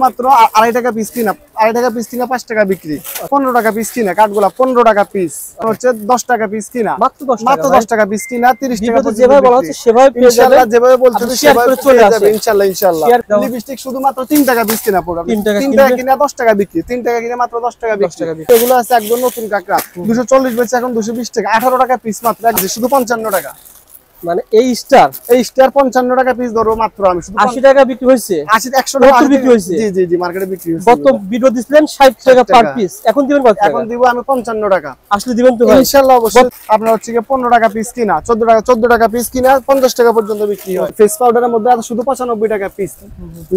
মাত্র 2.5 টাকা পিস কিনা, 2.5 টাকা পিস কিনা 5 টাকা বিক্রি। 15 টাকা পিস কিনা কাঠগোলাপ, 15 টাকা পিস হচ্ছে 10 টাকা পিস কিনা, মাত্র 10 টাকা পিস কিনা, 30 টাকা যেভাবে বলা হচ্ছে সেভাবে পেয়ে যাবেন ইনশাআল্লাহ, যেভাবে বলছেন সেভাবে চলে যাবে ইনশাআল্লাহ। ইনশাআল্লাহ লিপস্টিক শুধু মাত্র 3 টাকা পিস কিনা পড়বে, 3 টাকা কিনা 10 টাকা বিক্রি, 3 টাকা কিনা মাত্র 10 টাকা বিক্রি। এগুলো আছে একদম নতুন কাঁকড়া, 240 বেচে এখন 220 টাকা, 18 টাকা পিস মাত্র, শুধু 55 টাকা। মানে এই স্টার 55 টাকা পিস ধরো মাত্র, আমি শুধু 80 টাকা বিক্রি হয়েছে, 80 100 টাকা বিক্রি হয়েছে। জি জি জি, মার্কেটে বিক্রি হয়েছে। কত ভিডিও দিছিলেন 60 টাকা পার পিস, এখন দিবেন কত? এখন দিব আমি 55 টাকা। আসলে দিবেন তো ভাই ইনশাআল্লাহ অবশ্যই। আপনার হচ্ছে কি 15 টাকা পিস কিনা, 14 টাকা পিস কিনা, 50 টাকা পর্যন্ত বিক্রি হয়। ফেস পাউডারের মধ্যে আছে শুধু 95 টাকা piece.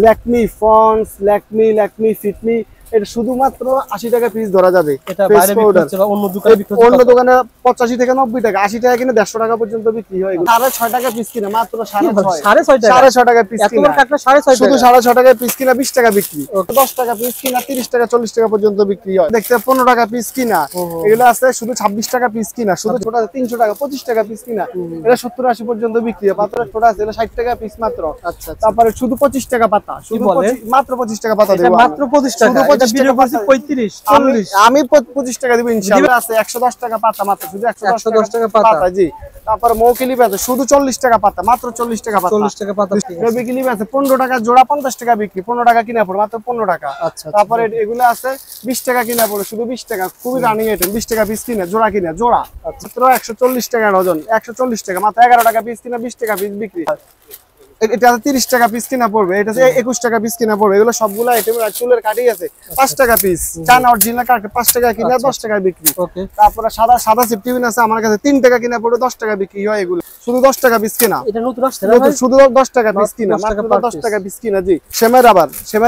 Lakme Pond's, Lakme Fit Me, এটা শুধুমাত্র 80 টাকা পিস ধরা যাবে। এটা বাইরে বিক্রি হচ্ছে বা অন্য দোকানে বিক্রি হচ্ছে, অন্য দোকানে 85 থেকে 90 টাকা, 80 টাকা কিনে 150 টাকা পর্যন্ত বিক্রি হয়। 6.5 টাকা পিস কিনা মাত্র 6.5 টাকা পিস কিনা, শুধু 6.5 টাকা পিস কিনা 20 টাকা বিক্রি। 10 টাকা পিস কিনা 30 টাকা 40 টাকা পর্যন্ত বিক্রি হয়। দেখতে 15 টাকা পিস কিনা, এগুলো আছে শুধু 26 টাকা পিস কিনা, শুধু ছোট 300 টাকা 25 টাকা পিস কিনা, এটা 70-80 পর্যন্ত বিক্রি হয়। পাতা ছোট আছে, এটা 60 টাকা পিস মাত্র। আচ্ছা, তারপরে শুধু 25 টাকা পাতা, শুধু মাত্র 25 টাকা পাতা দেব, মাত্র 25 টাকা। আমি 25 টাকা দিব ইনশাআল্লাহ। আছে 110 টাকা পাতা মাত্র, শুধু 110 টাকা পাতা। জি, তারপর মৌকিলিপ আছে শুধু 40 টাকা পাতা, মাত্র 40 টাকা পাতা, 40 টাকা পাতা। বেবি কিলিপ আছে 15 টাকা জোড়া, 50 টাকা বিক্রি, 15 টাকা কিনা পড়ে মাত্র 15 টাকা। তারপরে এগুলো আছে 20 টাকা কিনা পড়ে, শুধু 20 টাকা, খুবই রানিং আইটেম। 20 টাকা পিস কিনা, জোড়া কিনা, জোড়া মাত্র 140 টাকা ডজন, 140 টাকা মাত্র, 11 টাকা পিস কিনা 20 টাকা পিস বিক্রি। এটা 30 টাকা পিস কিনা পড়বে, এটা 21 টাকা পিস কিনা পড়বে। এগুলো সবগুলো আইটেম চুলের কাটি আছে 5 টাকা পিস, চায়না অরিজিনাল কাট 5 টাকা কিনা 10 টাকা বিক্রি। তারপরে সাদা সিপটিউন আছে আমার কাছে 3 টাকা কিনা পড়ে 10 টাকা বিক্রি হয়। এগুলো শুধু 10 টাকা পিস কিনা, এটা নতুন আসছে না ভাই? শুধু 10 টাকা পিস কিনা, মাত্র 10 টাকা পিস কিনা। জি, সেমের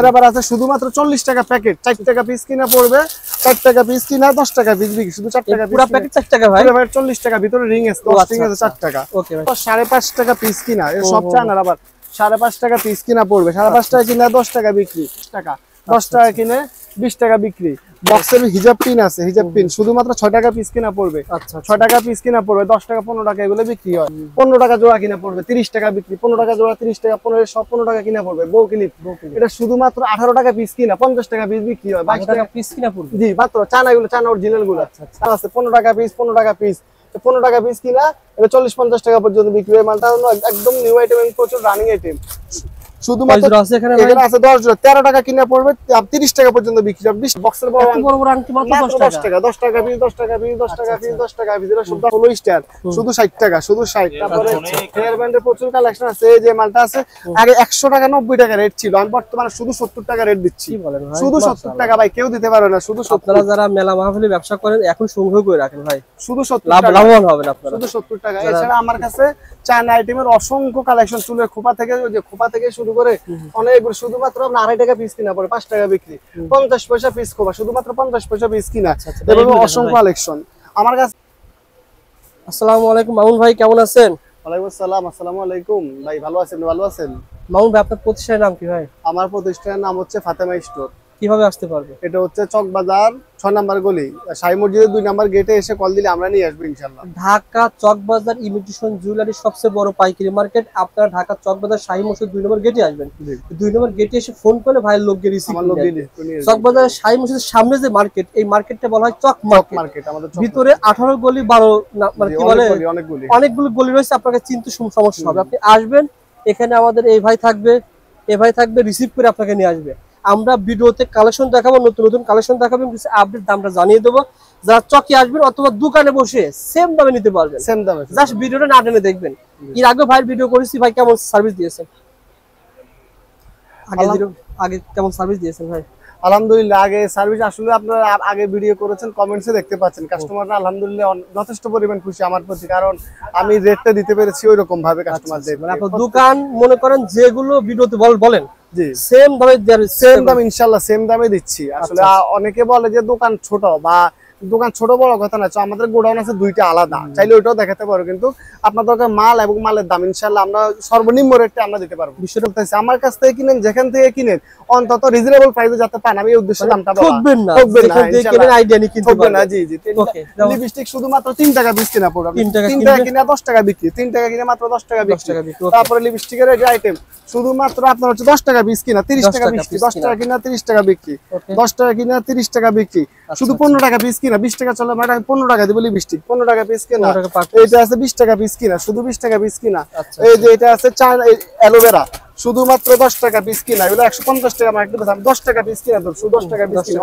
রাবার আছে শুধুমাত্র 40 টাকা প্যাকেট, 4 টাকা পিস কিনা পড়বে, 4 টাকা পিস কিনা 10 টাকা পিস বিক্রি, শুধু 4 টাকা পিস, পুরো প্যাকেট 4 টাকা ভাই, পুরো প্যাকেট 40 টাকা, ভিতরে রিং আছে 10 রিং আছে 4 টাকা। ওকে ভাই, 5.5 টাকা পিস কিনা, এর সব চায়না রাবার 5.5 টাকা পিস কিনা পড়বে, 5.5 টাকা কিনা 10 টাকা বিক্রি, 10 টাকা কিনে 20 টাকা বিক্রি। বক্সের হিজাব পিন আছে, হিজাব পিন শুধুমাত্র 6 টাকা পিস কিনা পড়বে, 6 টাকা পিস কিনা পড়বে, 10 টাকা 15 টাকা এগুলো বিক্রি হয়। 15 টাকা জোড়া কিনা পড়বে, 30 টাকা বিক্রি, 15 টাকা জোড়া 30 টাকা, 15 টাকা কিনা পড়বে। বউ ক্লিপ এটা শুধুমাত্র 18 টাকা পিস কিনা, 50 টাকা পিস বিক্রি হয়, 22 টাকা পিস কিনা পড়বে। জি, মাত্র চায়না এগুলো, চায়না অরিজিনাল গুলো আছে 15 টাকা পিস, 15 টাকা পিস, 15 টাকা পিস কিনা, এটা 40-50 টাকা পর্যন্ত বিক্রি হয়। মালটা একদম নিউ আইটেম এবং প্রচুর রানিং আইটেম। শুধুমাত্র এখানে আছে 10 জোড়া, 13 টাকা কিনা পড়বে, 30 টাকা পর্যন্ত বিক্রি হবে। 20 বক্সের বড় বড় আংটি মাত্র 10 টাকা, 10 টাকা পিস, 10 টাকা পিস, 10 টাকা পিস, 10 টাকা পিস, এটা শুধু 16 স্টার, শুধু 60 টাকা, শুধু 60। তারপরে হেয়ার ব্যান্ডের প্রচুর কালেকশন আছে। এই যে মালটা আছে, আগে 100 টাকা 90 টাকা রেট ছিল, আমি বর্তমানে শুধু 70 টাকা রেট দিচ্ছি। শুধু 70 টাকা ভাই, কেউ দিতে পারবে না, শুধু 70। আপনারা যারা মেলা মাহফিলে ব্যবসা করেন এখন সংগ্রহ করে রাখেন ভাই, শুধু 70 টাকা লাভবান হবেন আপনারা, শুধু 70 টাকা। এছাড়া আমার কাছে চায়না আইটেমের অসংখ্য কালেকশন, চুলের খোপা থেকে, ওই যে খোপা থেকে শুরু করে অনেকগুলো, শুধুমাত্র আপনার 2.5 টাকা পিস কিনা পড়ে, 5 টাকা বিক্রি, 50 পয়সা পিস খোপা, শুধুমাত্র 50 পয়সা পিস কিনা। এবং অসংখ্য কালেকশন আমার কাছে। আসসালামু আলাইকুম মামুন ভাই, কেমন আছেন? ওয়ালাইকুম আসসালাম। আসসালামু আলাইকুম ভাই, ভালো আছেন? ভালো আছেন মামুন ভাই, আপনার প্রতিষ্ঠানের নাম কি ভাই? আমার প্রতিষ্ঠানের নাম হচ্ছে ফাতেমা স্টোর। কিভাবে আসতে পারবে? এটা হচ্ছে চকবাজার 6 নাম্বার গলি, শাহী মসজিদের 2 নাম্বার গেটে এসে কল দিলে আমরা নিয়ে আসবো ইনশাআল্লাহ। ঢাকা চকবাজার ইমিটেশন জুয়েলারি সবচেয়ে বড় পাইকারি মার্কেট। আপনারা ঢাকা চকবাজার শাহী মসজিদ 2 নম্বর গেটে আসবেন। 2 নম্বর গেটে এসে ফোন করে ভাইয়ের লোককে রিসিভ করবেন। চকবাজার শাহী মসজিদের সামনে যে মার্কেট, এই মার্কেটটা বলা হয় চক মার্কেট। আমাদের ভিতরে 18 গলি 12 মানে কি বলে অনেকগুলো গলি রয়েছে, আপনাকে চিনতে সমস্যা হবে। আপনি আসবেন, এখানে আমাদের এই ভাই থাকবে, রিসিভ করে আপনাকে নিয়ে আসবে। আমরা ভিডিওতে কালেকশন দেখাবো, নতুন নতুন কালেকশন দেখাবো, কিছু আপডেট দামটা জানিয়ে দেবো। যারা চকে আসবেন অথবা দোকানে বসে সেম দামে নিতে পারবেন, সেম দামে। জাস্ট ভিডিওটা না টেনে দেখবেন। এর আগে ভাইয়ের ভিডিও করেছি, ভাই কেমন সার্ভিস দিয়েছেন? আগে কেমন সার্ভিস দিয়েছেন ভাই? আলহামদুলিল্লাহ, আগে সার্ভিস আসলে আপনারা আগে ভিডিও করেছেন, কমেন্টসে দেখতে পাচ্ছেন, কাস্টমাররা আলহামদুলিল্লাহ যথেষ্ট পরিমাণ খুশি আমার প্রতি, কারণ আমি রেটটা দিতে পেরেছি ওই রকম ভাবে কাস্টমারদের। মানে আপনার দোকান মনে করেন যেগুলো ভিডিওতে বলেন, জি সেম দামে, সেম দাম ইনশাআল্লাহ সেম দামে দিচ্ছি। আসলে অনেকে বলে যে দোকান ছোট বা দোকান ছোট বড় কথা না, আমাদের গোডাউন আছে দুইটা আলাদা, চাইলে ওইটাও দেখাতে পারো, কিন্তু আপনার দরকার মাল এবং মালের দাম ইনশাআল্লাহ আমরা সর্বনিম্ন রেটে আমরা দিতে পারবো। বিষয়টা হচ্ছে আমার কাছ থেকে কিনেন, যেখান থেকে কিনেন অন্তত রিজনেবল প্রাইসে যাতে পান, আমি এই উদ্দেশ্যে দামটা বলা। ঠকবেন না, যেখান থেকে কিনেন আইডিয়া নিয়ে কিনতে পারবেন। জি জি। লিপস্টিক শুধুমাত্র 3 টাকা পিস কিনা পড়বে, 3 টাকা কিনা 10 টাকা বিক্রি, 3 টাকা কিনা মাত্র 10 টাকা বিক্রি। তারপরে লিপস্টিকের এই আইটেম শুধুমাত্র আপনার হচ্ছে 10 টাকা পিস কিনা 30 টাকা বিক্রি, 10 টাকা কিনা 30 টাকা বিক্রি, 10 টাকা কিনা 30 টাকা বিক্রি, শুধু 15 টাকা পিস কিনা 20 টাকা চলে, মানে 15 টাকা দিব লিপস্টিক, 15 টাকা পিস কিনা। এইটা আছে 20 টাকা পিস কিনা, শুধু 20 টাকা পিস কিনা। এই যে এটা আছে চায়না অ্যালোভেরা, শুধুমাত্র 10 টাকা পিস কিনা, এগুলো 150 টাকা মার্কেটে দাম, 10 টাকা পিস কিনা, শুধু 10 টাকা পিস কিনা।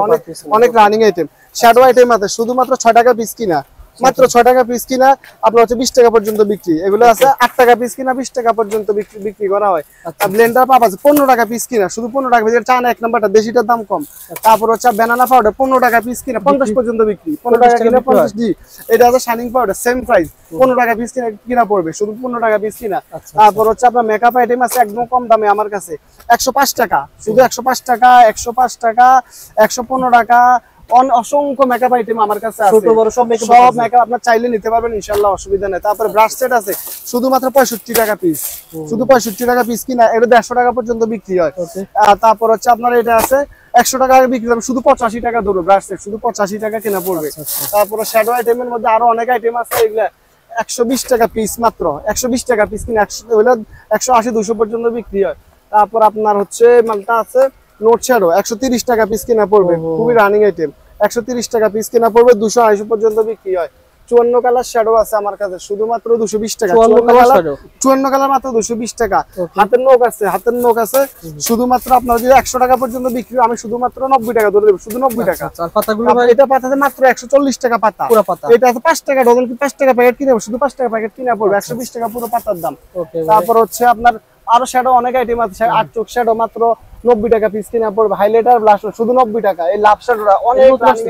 অনেক রানিং আইটেম, শ্যাডো আইটেম আছে শুধুমাত্র 6 টাকা পিস কিনা, মাত্র 6 টাকা পিস কিনা, আপনার হচ্ছে 20 টাকা পর্যন্ত বিক্রি। এগুলো আছে 8 টাকা পিস কিনা 20 টাকা পর্যন্ত বিক্রি করা হয়। আর ব্লেন্ডার পাপ আছে 15 টাকা পিস কিনা, শুধু 15 টাকা পিস, চায়না এক নাম্বারটা, দেশিটার দাম কম। তারপর হচ্ছে ব্যানানা পাউডার 15 টাকা পিস কিনা 50 পর্যন্ত বিক্রি, 15 টাকা কিনা 50 জি। এটা আছে শাইনিং পাউডার, সেম প্রাইস, 15 টাকা পিস কিনা পড়বে, শুধু 15 টাকা পিস কিনা। তারপর হচ্ছে আপনার মেকআপ আইটেম আছে একদম কম দামে আমার কাছে, 105 টাকা, শুধু 105 টাকা, 105 টাকা, 115 টাকা, অসংখ্য মেকআপ আইটেম আমার কাছে আছে, ছোট বড় সব মেকআপ আপনার চাইলে নিতে পারবেন ইনশাআল্লাহ, অসুবিধা নেই। তারপরে ব্রাশ সেট আছে শুধুমাত্র 65 টাকা পিস, শুধু 65 টাকা পিস কিনা, এটা 150 টাকা পর্যন্ত বিক্রি হয়। তারপর হচ্ছে আপনার এটা আছে 100 টাকা বিক্রি হবে, শুধু 85 টাকা ধরো ব্রাশ সেট, শুধু 85 টাকা কেনা পড়বে। তারপরে শ্যাডো আইটেমের মধ্যে আরো অনেক আইটেম আছে, এগুলা 120 টাকা পিস, মাত্র 120 টাকা পিস কিনা, 180 200 পর্যন্ত বিক্রি হয়। তারপর আপনার হচ্ছে মালটা আছে নোট শ্যাডো, 130 টাকা পিস কিনা পড়বে, খুবই রানিং আইটেম, 130 টাকা পিস কিনা পড়বে, 200 250 পর্যন্ত বিক্রি হয়। 54 কালার শ্যাডো আছে আমার কাছে শুধুমাত্র 220 টাকা, 54 কালার মাত্র 220 টাকা। হাতের নখ আছে, হাতের নখ আছে শুধুমাত্র আপনার যদি 100 টাকা পর্যন্ত বিক্রি, আমি শুধুমাত্র 90 টাকা ধরে দেব, শুধু 90 টাকা। আর পাতাগুলো ভাই, এটা পাতা আছে মাত্র 140 টাকা পাতা, পুরো পাতা। এটা আছে 5 টাকা ডজন, 5 টাকা প্যাকেট কিনে, শুধু 5 টাকা প্যাকেট কিনা পড়বে, 120 টাকা পুরো পাতার দাম। তারপর হচ্ছে আপনার আরো শ্যাডো অনেক আইটেম আছে, 8 চোখ শ্যাডো মাত্র 90 টাকা পিস কিনা পড়বে, হাইলাইটার ব্লাশ শুধু 90 টাকা। এই লাভ শ্যাডোটা অনেক রানিং,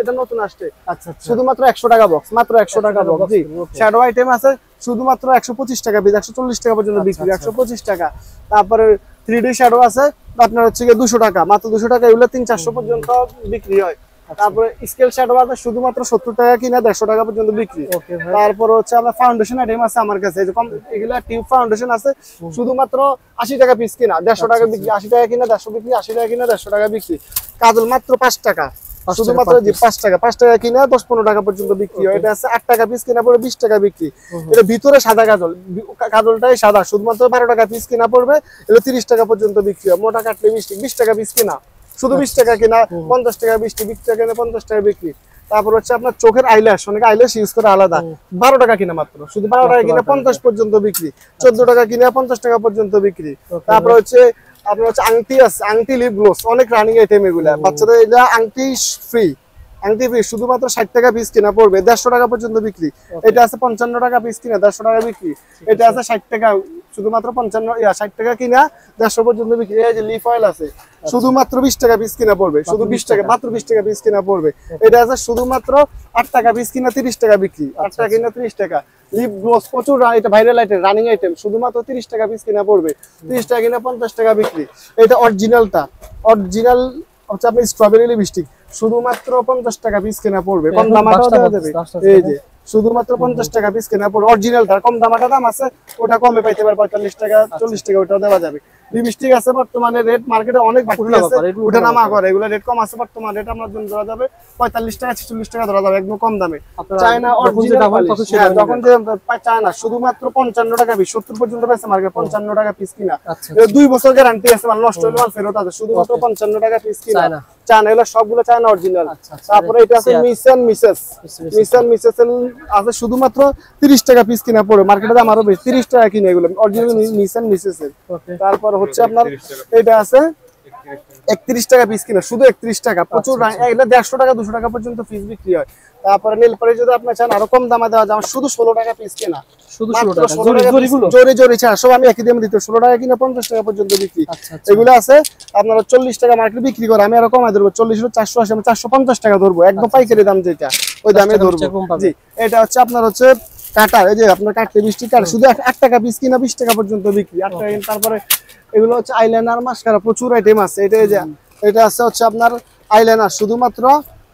এটা নতুন আসছে, আচ্ছা শুধুমাত্র 100 টাকা বক্স, মাত্র 100 টাকা বক্স জি। শ্যাডো আইটেম আছে শুধুমাত্র 125 টাকা পিস, 140 টাকা পর্যন্ত বিক্রি, 125 টাকা। তারপরে 3D শ্যাডো আছে আপনার হচ্ছে 200 টাকা, মাত্র 200 টাকা, এগুলো 300-400 পর্যন্ত বিক্রি হয়। তারপরে স্কেল শ্যাডো আছে শুধুমাত্র 70 টাকা কিনা, 150 টাকা পর্যন্ত বিক্রি। তারপর হচ্ছে আপনার ফাউন্ডেশন আইটেম আছে আমার কাছে, এগুলা টিউব ফাউন্ডেশন আছে শুধুমাত্র 80 টাকা পিস কিনা, 150 টাকা বিক্রি, 80 টাকা কিনা 150 বিক্রি, 80 টাকা কিনা 150 টাকা বিক্রি। কাজল মাত্র 5 টাকা, শুধুমাত্র 5 টাকা, 5 টাকা কিনা 10-15 টাকা পর্যন্ত বিক্রি হয়। এটা আছে 8 টাকা পিস কিনা পড়বে, 20 টাকা বিক্রি। এটা ভিতরে সাদা কাজল, কাজলটাই সাদা, শুধুমাত্র 12 টাকা পিস কিনা পড়বে, এটা 30 টাকা পর্যন্ত বিক্রি হয়। মোটা কাটলে 20 টাকা পিস কিনা, শুধু 20 টাকা কিনা, 50 টাকা 20 টাকা কিনা, 50 টাকা বিক্রি। তারপর হচ্ছে আপনার চোখের আইল্যাশ, অনেকে আইল্যাশ ইউজ করে আলাদা, 12 টাকা কিনা মাত্র, শুধু 12 টাকা কিনা 50 পর্যন্ত বিক্রি, 14 টাকা কিনা 50 টাকা পর্যন্ত বিক্রি। তারপর হচ্ছে আপনার হচ্ছে আংটি আছে, আংটি লিপ গ্লোস, অনেক রানিং আইটেম এগুলা, বাচ্চাদের এটা আংটি ফ্রি, আংটি ফ্রি, শুধুমাত্র 60 টাকা পিস কিনা পড়বে, 150 টাকা পর্যন্ত বিক্রি। এটা আছে 55 টাকা পিস কিনা, 150 টাকা বিক্রি। এটা আছে 60 টাকা, শুধুমাত্র 60 টাকা কিনা, 150 পর্যন্ত বিক্রি। এই যে লিফ অয়েল আছে শুধুমাত্র 20 টাকা পিস কিনা পড়বে, শুধু 20 টাকা, মাত্র 20 টাকা পিস কিনা পড়বে। এটা আছে শুধুমাত্র 8 টাকা পিস কিনা, 30 টাকা বিক্রি, 8 টাকা কিনা 30 টাকা। লিপ গ্লোস প্রচুর, এটা ভাইরাল আইটেম, রানিং আইটেম, শুধুমাত্র 30 টাকা পিস কিনা পড়বে, 30 টাকা কিনা 50 টাকা বিক্রি। এটা অরিজিনালটা, অরিজিনাল হচ্ছে আপনি স্ট্রবেরি লিপস্টিক, শুধুমাত্র 50 টাকা পিস কেনা পড়বে, কম দামাটাও দেওয়া যাবে। এই যে শুধুমাত্র 50 টাকা পিস কেনা পড়বে, অরিজিনালটা কম দামাটা দাম আছে, ওটা কমে পাইতে পারে 45 টাকা 40 টাকা, ওটাও দেওয়া যাবে। লিপস্টিক আছে বর্তমানে রেট মার্কেটে অনেক বাড়তি আছে, ওঠানামা করে, এগুলো রেট কম আছে, বর্তমানে রেট আপনার জন্য ধরা যাবে 45 টাকা 46 টাকা ধরা যাবে, একদম কম দামে। চায়না অরিজিনাল, তখন যে চায়না শুধুমাত্র 55 টাকা পিস, 70 পর্যন্ত পেছে মার্কেট, 55 টাকা পিস কিনা। 2 বছর গ্যারান্টি আছে, মাল নষ্ট হলে মাল ফেরত আছে, শুধুমাত্র 55 টাকা পিস কিনা। চায়না, এগুলো সবগুলো চায়না অরিজিনাল। তারপরে এটা আছে মিস এন্ড মিসেস, আছে শুধুমাত্র 30 টাকা পিস কিনা পড়ে, মার্কেটে দাম আরো বেশি, 30 টাকা কিনে এগুলো অরিজিনাল মিস এন্ড মিসেস এর। তারপর হচ্ছে আপনার এটা আছে 31 টাকা পিস কিনা, শুধু 31 টাকা, প্রচুর, এটা 150 টাকা 200 টাকা পর্যন্ত পিস বিক্রি হয়। তারপরে নেল পরে যদি আপনি চান আরো কম দামে দেওয়া যায়, শুধু 16 টাকা পিস কেনা, শুধু 16 টাকা, জোরে ছাড়া সব আমি একই দামে দিতে, 16 টাকা কিনা 50 টাকা পর্যন্ত বিক্রি। এগুলো আছে আপনার 40 টাকা মার্কেট বিক্রি করে, আমি আরো কমাই ধরবো, 40 480, আমি 450 টাকা ধরবো, একদম পাইকারি দাম যেটা, ওই দামে ধরবো জি। এটা হচ্ছে আপনার হচ্ছে কাটা, এই যে আপনার কাটলে 20 টাকা, শুধু 1 টাকা পিস কিনা 20 টাকা পর্যন্ত বিক্রি, 8 টাকা। তারপরে এগুলো হচ্ছে আইলাইনার, মাস্কারা, প্রচুর আইটেম আছে। এটা আছে হচ্ছে আপনার আইলাইনার, শুধুমাত্র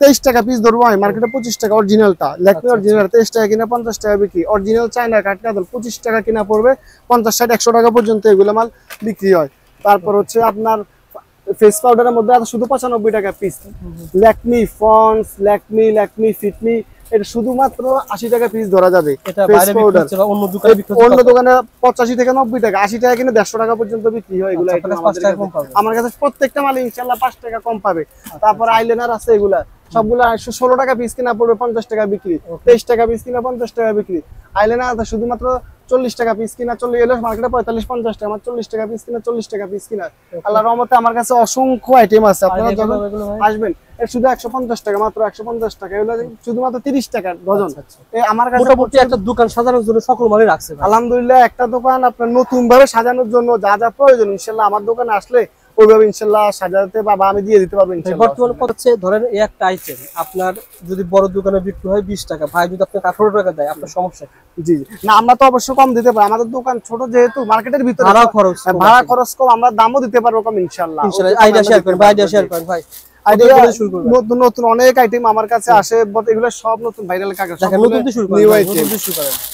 23 টাকা পিস ধরবো আমি, মার্কেটে 25 টাকা অরিজিনালটা, ল্যাকমি অরিজিনাল 23 টাকা কিনা 50 টাকা বিক্রি, অরিজিনাল চায়না কাঠকাদল 25 টাকা কিনা পড়বে, 50 60 100 টাকা পর্যন্ত এগুলো মাল বিক্রি হয়। তারপর হচ্ছে আপনার ফেস পাউডারের মধ্যে আছে শুধু 95 টাকা piece, Lakme Pond's, Lakme Fit Me, এটা শুধুমাত্র 80 টাকা পিস ধরা যাবে। অন্য দোকানে 85 থেকে 90 টাকা, 80 টাকা কিনে 150 টাকা পর্যন্ত বিক্রি হয় এগুলো। আমার কাছে প্রত্যেকটা মাল ইনশাআল্লাহ 5 টাকা কম পাবে। তারপর আইলাইনার আছে এগুলা সবগুলা 16 টাকা পিস কিনা পড়বে, 50 টাকা বিক্রি, 23 টাকা পিস কিনা 50 টাকা বিক্রি। আইলাইনার আছে শুধুমাত্র 40 টাকা পিস কিনা, 40 এলো মার্কেটে 45 50 টাকা, আমার 40 টাকা পিস কিনা 40 টাকা পিস কিনা। আল্লাহর রহমতে আমার কাছে অসংখ্য আইটেম আছে, আপনারা যখন আসবেন শুধু 150 টাকা, মাত্র 150 টাকা, এগুলো শুধুমাত্র 30 টাকা ডজন। আমার কাছে মোটামুটি একটা দোকান সাজানোর জন্য সকল মালই রাখছে আলহামদুলিল্লাহ। একটা দোকান আপনার নতুন ভাবে সাজানোর জন্য যা যা প্রয়োজন ইনশাআল্লাহ আমার দোকানে আসলে ওইভাবে ইনশাআল্লাহ সাজাতে বা আমি দিয়ে দিতে পারবো ইনশাআল্লাহ। বর্তমানে কত হচ্ছে ধরেন এই একটা আইটেম আপনার যদি বড় দোকানে বিক্রি হয় 20 টাকা, ভাই যদি আপনাকে 18 টাকা দেয় আপনার সমস্যা? জি না, আমরা তো অবশ্যই কম দিতে পারি, আমাদের দোকান ছোট যেহেতু মার্কেটের ভিতরে ভাড়া খরচ কম, আমরা দামও দিতে পারবো কম ইনশাআল্লাহ। আইডিয়া শেয়ার করেন, আইডিয়া শেয়ার করেন ভাই। নতুন নতুন অনেক আইটেম আমার কাছে আসে, এগুলো সব নতুন ভাইরাল কাগজ।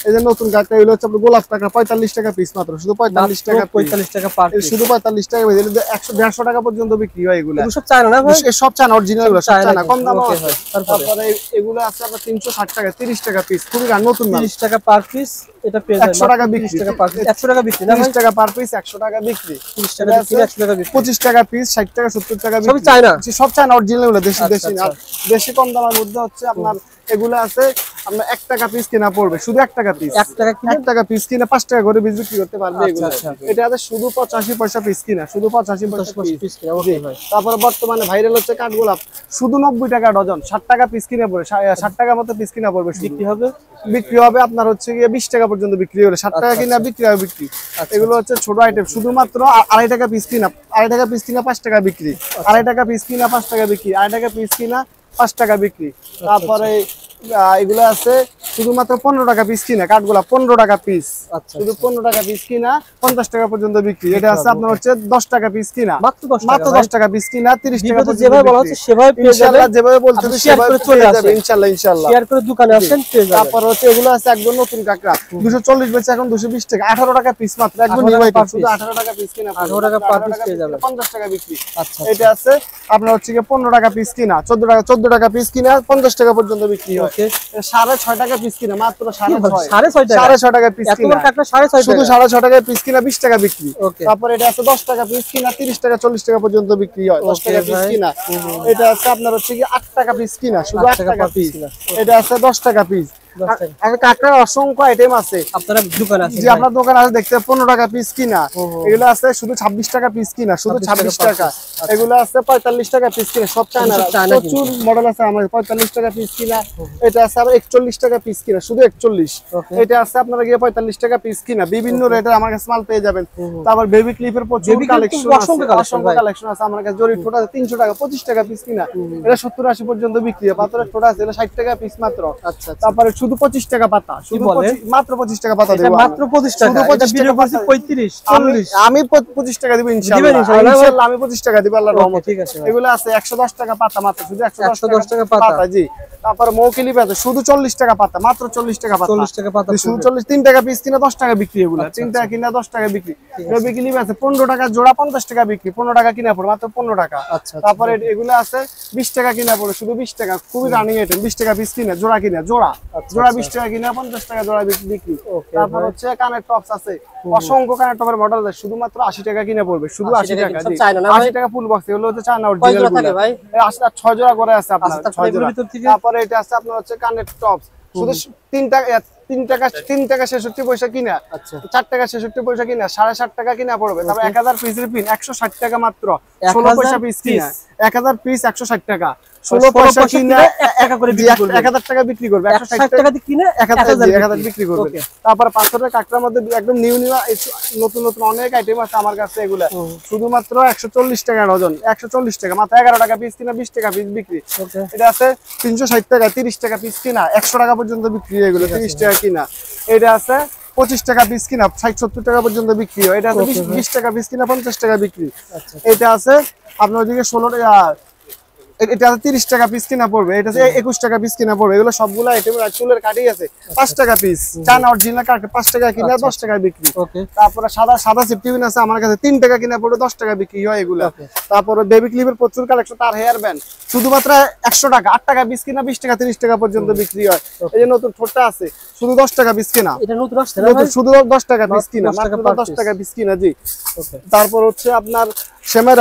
এই যে নতুন কাগজ এগুলো হচ্ছে আপনার গোলাপ টাকা 45 টাকা পিস, মাত্র শুধু 45 টাকা, 45 টাকা পার পিস, শুধু 45 টাকা, 100 150 টাকা পর্যন্ত বিক্রি হয় এগুলো। সব চায়না না ভাই? সব চায়না অরিজিনাল গুলো, সব চায়না, কম দাম হয়। তারপরে এগুলো আছে আপনার 360 টাকা, 30 টাকা পিস, খুবই নতুন মাল, 30 টাকা পার পিস। এটা পেজ 100 টাকা বিক্রি, 100 টাকা পার পিস, 100 টাকা বিক্রি না, 30 টাকা পার পিস, 100 টাকা বিক্রি, 30 টাকা বিক্রি, 100 টাকা বিক্রি, 25 টাকা পিস, 60 টাকা 70 টাকা বিক্রি, সব চায়না, সব চায়না অরিজিনাল গুলো, দেশি দেশি না। দেশি কম দামের মধ্যে হচ্ছে আপনার এগুলো আছে আপনার 1 টাকা পিস কিনা পড়বে, শুধু 1 টাকা পিস, 1 টাকা পিস কিনা 5 টাকা করে বিক্রি করতে পারবে এগুলো। এটা আছে শুধু 85 পয়সা পিস কিনা, শুধু 85 পয়সা পিস কিনা। ওকে ভাই। তারপরে বর্তমানে ভাইরাল হচ্ছে কাঠগোলাপ, শুধু 90 টাকা ডজন, 60 টাকা পিস কিনা পড়বে, 60 টাকা মতো পিস কিনা পড়বে, বিক্রি হবে আপনার হচ্ছে গিয়ে 20 টাকা পর্যন্ত বিক্রি হবে, 60 টাকা কিনা বিক্রি হবে বিক্রি। এগুলো হচ্ছে ছোট আইটেম, শুধুমাত্র 2.5 টাকা পিস কিনা, 2.5 টাকা পিস কিনা 5 টাকা বিক্রি, 2.5 টাকা পিস কিনা 5 টাকা বিক্রি, 2.5 টাকা পিস কিনা 5 টাকা বিক্রি। তারপরে এগুলো আছে শুধুমাত্র 15 টাকা পিস কিনা, কাঠগোলাপ 15 টাকা পিস, শুধু 15 টাকা পিস কিনা 50 টাকা পর্যন্ত বিক্রি। এটা আছে আপনার হচ্ছে 10 টাকা পিস কিনা, মাত্র 10 টাকা পিস কিনা 30 টাকা পর্যন্ত, যেভাবে বলা হচ্ছে সেভাবে পেয়ে যাবেন, যেভাবে বলতে সেভাবে চলে যাবে ইনশাআল্লাহ। ইনশাআল্লাহ শেয়ার করে দোকানে আসেন পেয়ে যাবেন। তারপর হচ্ছে এগুলো আছে একদম নতুন কাকড়া, 240 বেচে এখন 220 টাকা, 18 টাকা পিস মাত্র, একদম নিউ আইটেম, শুধু 18 টাকা পিস কিনা, 18 টাকা পার পিস পেয়ে যাবেন, 50 টাকা বিক্রি। এটা আছে আপনার হচ্ছে 15 টাকা পিস কিনা, 14 টাকা পিস কিনা 50 টাকা পর্যন্ত বিক্রি হয়। 6.5 টাকা পিস কিনা, মাত্র 6.5 টাকা পিস কিনা, শুধু 6.5 টাকা পিস কিনা 20 টাকা বিক্রি। তারপর এটা আছে 10 টাকা পিস কিনা 30 টাকা 40 টাকা পর্যন্ত বিক্রি হয়, 10 টাকা পিস কিনা। এটা আছে আপনার হচ্ছে 8 টাকা পিস কিনা, শুধু 8 টাকা পিস। এটা আছে 10 টাকা পিস। কাঁকড়ার অসংখ্য আইটেম আছে আপনার দোকানে আছে, যে আপনার দোকানে আছে দেখতে 15 টাকা পিস কিনা, এগুলো আছে শুধু 26 টাকা পিস কিনা, শুধু 26 টাকা। এগুলো আছে 45 টাকা পিস কিনা, সব চায়না, প্রচুর মডেল আছে আমার, 45 টাকা পিস কিনা। এটা আছে আবার 41 টাকা পিস কিনা, শুধু 41। এটা আছে আপনারা গিয়ে 45 টাকা পিস কিনা, বিভিন্ন রেটের আমার কাছে মাল পেয়ে যাবেন। তারপর বেবি ক্লিপের প্রচুর কালেকশন আছে, অসংখ্য কালেকশন আছে আমার কাছে। জরি ঠোঁটা 300 টাকা, 25 টাকা পিস কিনা, এটা 70 80 পর্যন্ত বিক্রি হয়। পাথরের ঠোঁটা আছে, এটা 60 টাকা পিস মাত্র। তারপরে শুধু 25 টাকা পাতা, শুধু মাত্র 25 টাকা পাতা দেব, মাত্র 25 টাকা, শুধু 25 টাকা, 35 40, আমি 25 টাকা দিব ইনশাআল্লাহ। ইনশাআল্লাহ আমি 25 টাকা দিব আল্লাহর রহমতে। ঠিক আছে, এগুলো আছে 110 টাকা পাতা, মাত্র শুধু 110 টাকা পাতা। জি। তারপর মৌকিলি পাতা শুধু 40 টাকা পাতা, মাত্র 40 টাকা পাতা, 40 টাকা পাতা, শুধু 40, 3 টাকা পিস কিনা 10 টাকা বিক্রি, এগুলো 3 টাকা কিনা 10 টাকা বিক্রি। বেবি ক্লিপ আছে 15 টাকা জোড়া, 50 টাকা বিক্রি, 15 টাকা কিনা পড়ে, মাত্র 15 টাকা। তারপরে এগুলো আছে 20 টাকা কিনা পড়ে, শুধু 20 টাকা, খুবই রানিং আইটেম, 20 টাকা পিস কিনা, জোড়া কিনা, জোড়া 20 টাকা কিনা, 50 টাকা জোড়া বিক্রি। তারপর হচ্ছে কানের টপস আছে, অসংখ্য কানের টপের মডেল আছে, শুধুমাত্র 80 টাকা কিনা পড়বে, শুধু 80 টাকা। 80 টাকা ফুল বক্স, এগুলো হচ্ছে চায়না অরিজিনাল গুলো, 6 জোড়া করে আছে আপনার, 6 জোড়া। তারপরে এটা আছে আপনার হচ্ছে কানের টপস, শুধু 3 টাকা 66 পয়সা কিনা, 4 টাকা 66 পয়সা কিনা, 7.5 টাকা কিনা পড়বে। তারপর 1000 পিসের পিন 160 টাকা মাত্র, 16 পয়সা পিস কিনা, 1000 পিস 160 টাকা, 16 পয়সা কিনা 1 টাকা করে বিক্রি করবে, 1000 টাকা বিক্রি করবে, 160 টাকা দিয়ে কিনে 1000 বিক্রি করবে। তারপর পাথরের কাঁকড়ার মধ্যে একদম নিউ নতুন নতুন অনেক আইটেম আছে আমার কাছে, এগুলা শুধুমাত্র 140 টাকা ডজন, 140 টাকা, মাত্র 11 টাকা পিস কিনা, 20 টাকা পিস বিক্রি। এটা আছে 360 টাকা, 30 টাকা পিস কিনা, 100 টাকা পর্যন্ত বিক্রি, এগুলো 30 টাকা কিনা। এটা আছে 25 টাকা পিস কিনা, 60-70 টাকা পর্যন্ত বিক্রি হয়। এটা আছে 20 টাকা পিস কিনা, 50 টাকা বিক্রি। এটা আছে আপনার ওদিকে 16 টাকা, এটা 30 টাকা পিস কিনা পড়বে, এটা 21 টাকা পিস কিনা পড়বে। এগুলো সবগুলো আইটেম চুলের কাঠি আছে 5 টাকা পিস। চায়না অরিজিনাল কাঠ 5 টাকা কিনা 10 টাকায় বিক্রি। তারপরে সাদা সেফটিপিন আছে আমার কাছে 3 টাকা কিনা পড়বে 10 টাকা বিক্রি হয় এগুলো। তারপরে বেবি ক্লিপের প্রচুর কালেকশন, তার হেয়ার ব্যান্ড শুধুমাত্র 100 টাকা, 8 টাকা পিস কিনা 20 টাকা 30 টাকা পর্যন্ত বিক্রি হয়। এই যে নতুন ঠোঁটটা আছে শুধু 10 টাকা পিস কিনা, এটা নতুন আসছে না ভাই? শুধু 10 টাকা পিস কিনা, মাত্র 10 টাকা পিস কিনা জি। তারপর হচ্ছে আপনার সেমাই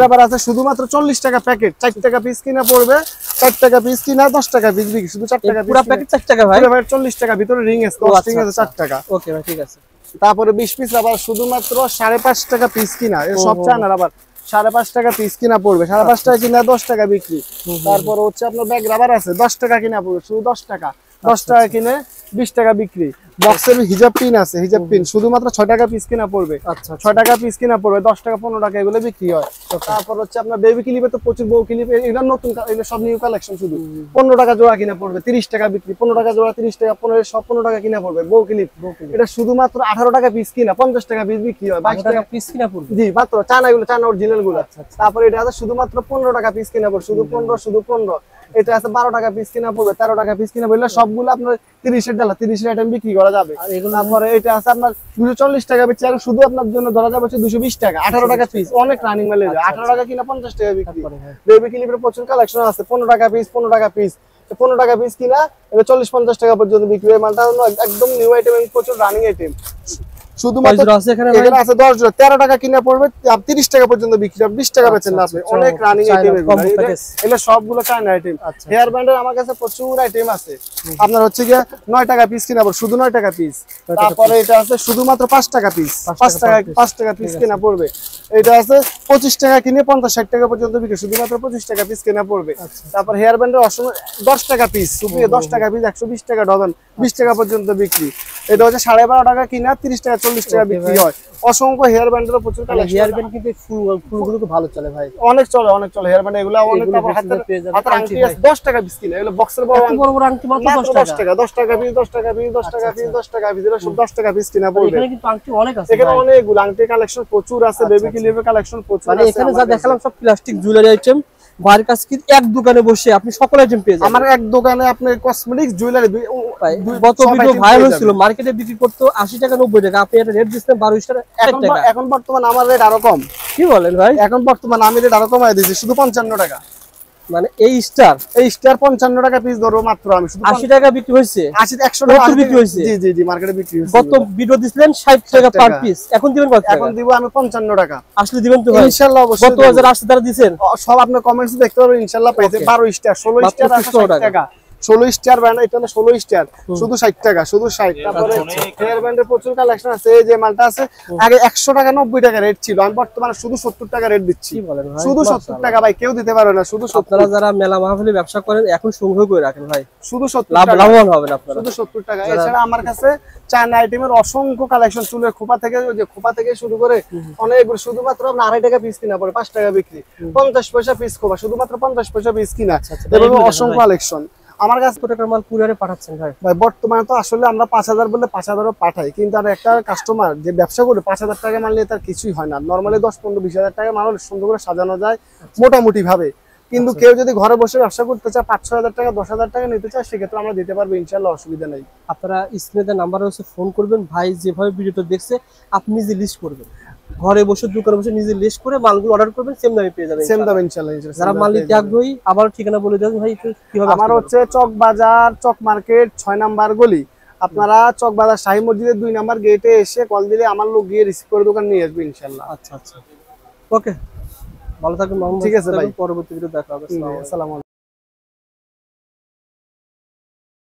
রাবার আছে শুধুমাত্র 40 টাকা প্যাকেট, 4 টাকা পিস কিনা পড়বে, 4 টাকা পিস কিনা 10 টাকা পিস বিক্রি, শুধু 4 টাকা পিস পুরো প্যাকেট 4 টাকা ভাই, পুরো প্যাকেট 40 টাকা, ভিতরে রিং আছে 10 রিং আছে 4 টাকা। ওকে ভাই ঠিক আছে। তারপরে 20 পিস রাবার শুধুমাত্র 5.5 টাকা পিস কিনা, এর সব চায়না রাবার 5.5 টাকা পিস কিনা পড়বে, 5.5 টাকা কিনা 10 টাকা বিক্রি। তারপর হচ্ছে আপনার ব্যাগ রাবার আছে 10 টাকা কিনা পড়বে, শুধু 10 টাকা, 10 টাকা কিনে 20 টাকা বিক্রি। বক্সের হিজাব পিন আছে, হিজাব পিন শুধুমাত্র 6 টাকা পিস কিনা পড়বে, 6 টাকা পিস কিনা পড়বে, 10 টাকা 15 টাকা এগুলো বিক্রি হয়। তারপর হচ্ছে আপনার বেবি ক্লিপে তো প্রচুর বউ ক্লিপ, এগুলো নতুন, এগুলো সব নিউ কালেকশন, শুধু 15 টাকা জোড়া কিনা পড়বে, 30 টাকা বিক্রি, 15 টাকা জোড়া 30 টাকা, 15 টাকা কিনা পড়বে বউ ক্লিপ। এটা শুধুমাত্র 18 টাকা পিস কিনা 50 টাকা পিস বিক্রি হয়, 22 টাকা পিস কিনা পড়বে জি মাত্র। চায়না এগুলো, চায়না অরিজিনাল গুলো। তারপর এটা আছে শুধুমাত্র 15 টাকা পিস কিনা পড়বে, শুধু 15। এটা আছে 12 টাকা পিস কিনা পড়বে, 13 টাকা পিস কিনা পড়লে সবগুলো আপনার 30 এর ডালা 30 এর আইটেম বিক্রি করা যাবে। তারপরে এটা আছে আপনার 240 টাকা পিস, আর শুধু আপনার জন্য ধরা যাবে 220 টাকা, 18 টাকা পিস, অনেক রানিং মাল। 18 টাকা কিনা 50 টাকা বিক্রি। বেবি ক্লিপের প্রচুর কালেকশন আছে 15 টাকা পিস, 15 টাকা পিস, 15 টাকা পিস কিনা এটা 40-50 টাকা পর্যন্ত বিক্রি হয়। মালটা একদম নিউ আইটেম এবং প্রচুর রানিং আইটেম। শুধুমাত্র এখানে আছে 10 জোড়া, 13 টাকা কিনা পড়বে, 30 টাকা পর্যন্ত বিক্রি হবে, 20 টাকা বেচেন না আপনি। অনেক রানিং আইটেম এগুলো, এগুলো সবগুলো চায়না আইটেম। হেয়ার ব্যান্ডের আমার কাছে প্রচুর আইটেম আছে। আপনার হচ্ছে গিয়ে 9 টাকা পিস কিনা পড়বে, শুধু 9 টাকা পিস। তারপরে এটা আছে শুধুমাত্র 5 টাকা পিস, 5 টাকা পিস কিনা পড়বে। এটা আছে 25 টাকা কিনে 50-60 টাকা পর্যন্ত বিক্রি, শুধুমাত্র 25 টাকা পিস কিনা পড়বে। তারপর হেয়ার ব্যান্ডের 10 টাকা পিস, 10 টাকা পিস, 120 টাকা ডজন, 20 টাকা পর্যন্ত বিক্রি। এটা হচ্ছে 12.5 টাকা কিনা 30 টাকা 40 টাকা বিক্রি হয়। অসংখ্য হেয়ার ব্যান্ডের প্রচুর কালেকশন। হেয়ার ব্যান্ড কিন্তু ফুলগুলো খুব ভালো চলে ভাই, অনেক চলে হেয়ার ব্যান্ড এগুলো অনেক। তারপর হাতের আংটি আছে 10 টাকা পিস কিনা, এগুলো বক্সের বড় আংটি মাত্র 10 টাকা, 10 টাকা পিস, 10 টাকা পিস, 10 টাকা পিস, 10 টাকা পিস, এগুলো সব 10 টাকা পিস কিনা পড়বে। এখানে কিন্তু আংটি অনেক আছে, এখানে অনেকগুলো আংটি কালেকশন প্রচুর আছে, বেবি ক্লিপের কালেকশন প্রচুর আছে। মানে এখানে যা দেখালাম সব প্লাস্টিক জুয়েলারি আইটেম। ভাইয়ের কাছে কি এক দোকানে বসে আপনি সকল আইটেম পেয়ে যাবেন। আমার এক দোকানে আপনি কসমেটিক্স জুয়েলারি গত ভিডিও ভাইরাল হয়েছিল, মার্কেটে বিক্রি করতে 80 টাকা 90 টাকা, আপনি এটা রেট দিচ্ছেন 12 টাকা। এখন বর্তমান আমার রেট আরো কম। কি বলেন ভাই? এখন বর্তমান আমি রেট আরো কমায় দিয়েছি, শুধু 55 টাকা। মানে এই স্টার 55 টাকা পিস ধরবো মাত্র, আমি শুধু 80 টাকা বিক্রি হয়েছে, 100 টাকা বিক্রি হয়েছে। জি মার্কেটে বিক্রি হয়েছে। গত ভিডিও দিছিলেন 60 টাকা পার পিস, এখন দিবেন কত টাকা? এখন দিব আমি 55 টাকা। আসলে দিবেন তো ভাই? ইনশাআল্লাহ অবশ্যই। গত হাজার আসছে তারা দিবেন সব, আপনার কমেন্টস দেখতে পারবেন ইনশাআল্লাহ পাইছে। 12 স্টার, 16 স্টার, 60 টাকা, 16 স্টার ব্র্যান্ড, এটা হলো 16 স্টার, শুধু 60 টাকা, শুধু 60। তারপরে হেয়ার ব্যান্ডের প্রচুর কালেকশন আছে। এই যে মালটা আছে, আগে 100 টাকা 90 টাকা রেট ছিল, আমি বর্তমানে শুধু 70 টাকা রেট দিচ্ছি। শুধু 70 টাকা ভাই, কেউ দিতে পারবে না, শুধু 70। আপনারা যারা মেলা মাহফিলে ব্যবসা করেন এখন সংগ্রহ করে রাখেন ভাই, শুধু 70 টাকা লাভবান হবেন আপনারা, শুধু 70 টাকা। এছাড়া আমার কাছে চায়না আইটেমের অসংখ্য কালেকশন, চুলের খোপা থেকে, ওই যে খোপা থেকে শুরু করে অনেকগুলো, শুধুমাত্র 2.5 টাকা পিস কিনা পড়ে, 5 টাকা বিক্রি, 50 পয়সা পিস খোপা, শুধুমাত্র 50 পয়সা পিস কিনা। এবং অসংখ্য কালেকশন আমার কাছে। কত টাকার মাল কুরিয়ারে পাঠাচ্ছেন ভাই? ভাই বর্তমানে তো আসলে আমরা 5000 বললে 5000ও পাঠাই, কিন্তু আর একটা কাস্টমার যে ব্যবসা করে 5000 টাকা মাল নিয়ে তার কিছুই হয় না। নরমালি 10-15-20 হাজার টাকা মাল সুন্দর করে সাজানো যায় মোটামুটি ভাবে, কিন্তু কেউ যদি ঘরে বসে ব্যবসা করতে চায় 5-6 হাজার টাকা 10,000 টাকা নিতে চায়, সেক্ষেত্রে আমরা দিতে পারবো ইনশাআল্লাহ, অসুবিধা নেই। আপনারা স্ক্রিনে দেওয়া নাম্বারে হচ্ছে ফোন করবেন, ভাই যেভাবে ভিডিওটা দেখছে আপনি নিজে লিস্ট করবেন, ঘরে বসে দোকানে বসে নিজে লিস্ট করে মালগুলো অর্ডার করবেন, সেম দামে পেয়ে যাবেন, সেম দামে ইনশাআল্লাহ। যারা মাল নিতে আগ্রহী আবার ঠিকানা বলে দেন ভাই কিভাবে? আমার হচ্ছে চক বাজার, চক মার্কেট 6 নাম্বার গলি। আপনারা চক বাজার শাহী মসজিদের 2 নাম্বার গেটে এসে কল দিলে আমার লোক গিয়ে রিসিভ করে দোকান নিয়ে আসবে ইনশাআল্লাহ। আচ্ছা ওকে, ভালো থাকবেন। ঠিক আছে ভাই, পরবর্তী ভিডিও দেখা হবে। আসসালামু আলাইকুম।